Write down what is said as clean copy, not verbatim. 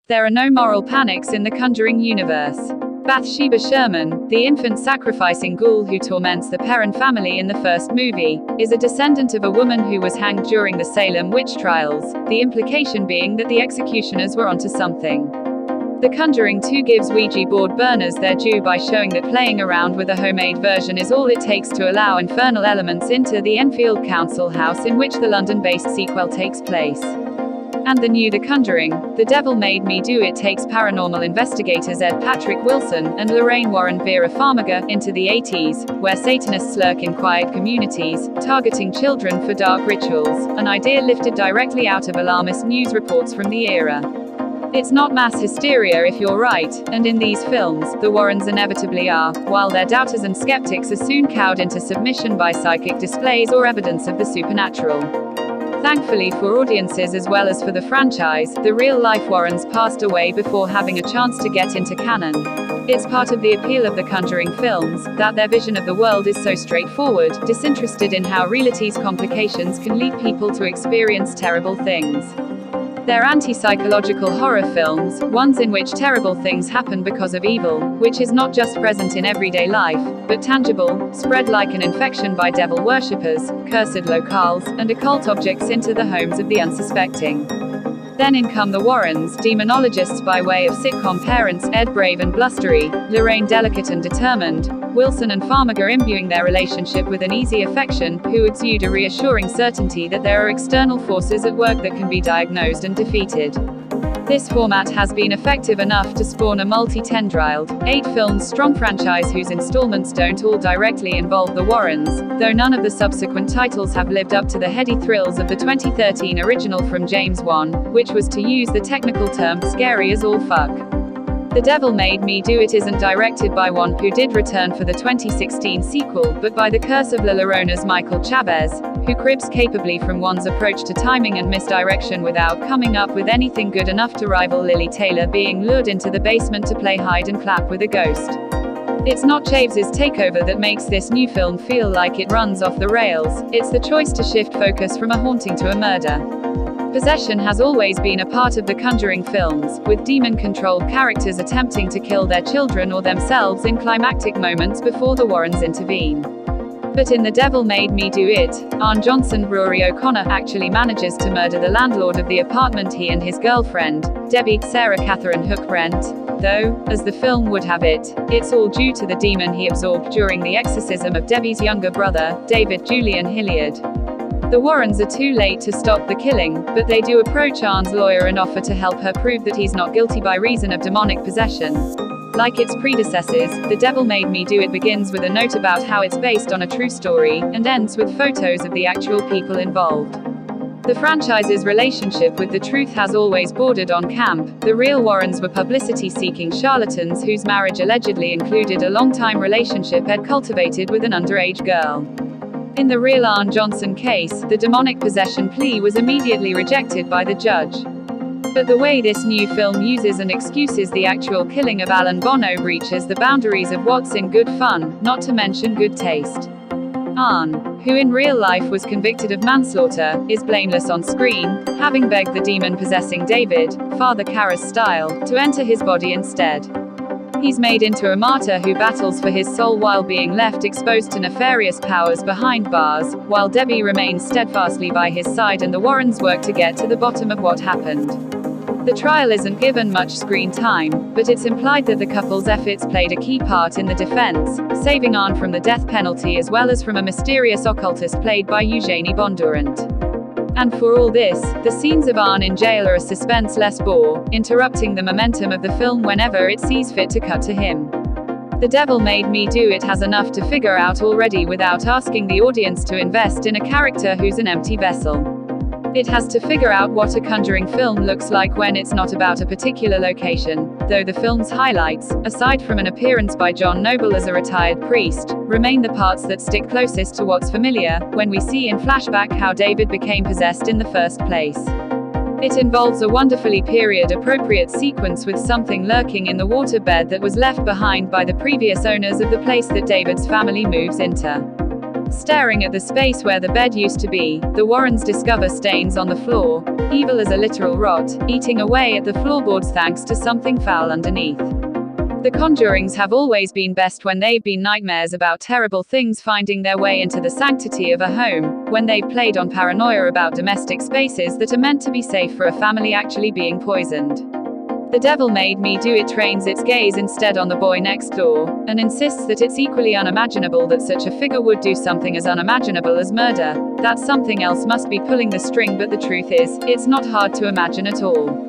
There are no moral panics in the Conjuring universe. Bathsheba Sherman, the infant sacrificing ghoul who torments the Perron family in the first movie, is a descendant of a woman who was hanged during the Salem witch trials, the implication being that the executioners were onto something. The Conjuring 2 gives Ouija board burners their due by showing that playing around with a homemade version is all it takes to allow infernal elements into the Enfield Council house in which the London-based sequel takes place. And the new The Conjuring, The Devil Made Me Do It takes paranormal investigators Ed Patrick Wilson and Lorraine Warren Vera Farmiga into the 80s, where Satanists lurk in quiet communities, targeting children for dark rituals, an idea lifted directly out of alarmist news reports from the era. It's not mass hysteria if you're right, and in these films, the Warrens inevitably are, while their doubters and skeptics are soon cowed into submission by psychic displays or evidence of the supernatural. Thankfully for audiences as well as for the franchise, the real-life Warrens passed away before having a chance to get into canon. It's part of the appeal of the Conjuring films, that their vision of the world is so straightforward, disinterested in how reality's complications can lead people to experience terrible things. They're anti-psychological horror films, ones in which terrible things happen because of evil, which is not just present in everyday life, but tangible, spread like an infection by devil worshippers, cursed locales, and occult objects into the homes of the unsuspecting. Then in come the Warrens, demonologists by way of sitcom parents Ed brave and blustery, Lorraine delicate and determined, Wilson and Farmiga imbuing their relationship with an easy affection, who exude a reassuring certainty that there are external forces at work that can be diagnosed and defeated. This format has been effective enough to spawn a multi-tendriled, 8-film strong franchise whose installments don't all directly involve the Warrens, though none of the subsequent titles have lived up to the heady thrills of the 2013 original from James Wan, which was, to use the technical term, scary as all fuck. The Devil Made Me Do It isn't directed by one who did return for the 2016 sequel, but by the Curse of La Llorona's Michael Chavez, who cribs capably from one's approach to timing and misdirection without coming up with anything good enough to rival Lily Taylor being lured into the basement to play hide and clap with a ghost. It's not Chaves's takeover that makes this new film feel like it runs off the rails, it's the choice to shift focus from a haunting to a murder. Possession has always been a part of the Conjuring films, with demon-controlled characters attempting to kill their children or themselves in climactic moments before the Warrens intervene. But in The Devil Made Me Do It, Arne Johnson Rory O'Connor actually manages to murder the landlord of the apartment he and his girlfriend, Debbie Sarah Catherine Hook rent, though, as the film would have it, it's all due to the demon he absorbed during the exorcism of Debbie's younger brother, David Julian Hilliard. The Warrens are too late to stop the killing, but they do approach Arne's lawyer and offer to help her prove that he's not guilty by reason of demonic possession. Like its predecessors, The Devil Made Me Do It begins with a note about how it's based on a true story, and ends with photos of the actual people involved. The franchise's relationship with the truth has always bordered on camp. The real Warrens were publicity-seeking charlatans whose marriage allegedly included a long-time relationship Ed cultivated with an underage girl. In the real Arne Johnson case, the demonic possession plea was immediately rejected by the judge. But the way this new film uses and excuses the actual killing of Alan Bono breaches the boundaries of what's in good fun, not to mention good taste. Arne, who in real life was convicted of manslaughter, is blameless on screen, having begged the demon-possessing David, Father Karras style, to enter his body instead. He's made into a martyr who battles for his soul while being left exposed to nefarious powers behind bars, while Debbie remains steadfastly by his side and the Warrens work to get to the bottom of what happened. The trial isn't given much screen time, but it's implied that the couple's efforts played a key part in the defense, saving Arne from the death penalty as well as from a mysterious occultist played by Eugenie Bondurant. And for all this, the scenes of Arne in jail are a suspense-less bore, interrupting the momentum of the film whenever it sees fit to cut to him. The Devil Made Me Do It has enough to figure out already without asking the audience to invest in a character who's an empty vessel. It has to figure out what a Conjuring film looks like when it's not about a particular location, though the film's highlights, aside from an appearance by John Noble as a retired priest, remain the parts that stick closest to what's familiar, when we see in flashback how David became possessed in the first place. It involves a wonderfully period-appropriate sequence with something lurking in the waterbed that was left behind by the previous owners of the place that David's family moves into. Staring at the space where the bed used to be, the Warrens discover stains on the floor, evil as a literal rot, eating away at the floorboards thanks to something foul underneath. The Conjurings have always been best when they've been nightmares about terrible things finding their way into the sanctity of a home, when they've played on paranoia about domestic spaces that are meant to be safe for a family actually being poisoned. The Devil Made Me Do It trains its gaze instead on the boy next door, and insists that it's equally unimaginable that such a figure would do something as unimaginable as murder, that something else must be pulling the string, but the truth is, it's not hard to imagine at all.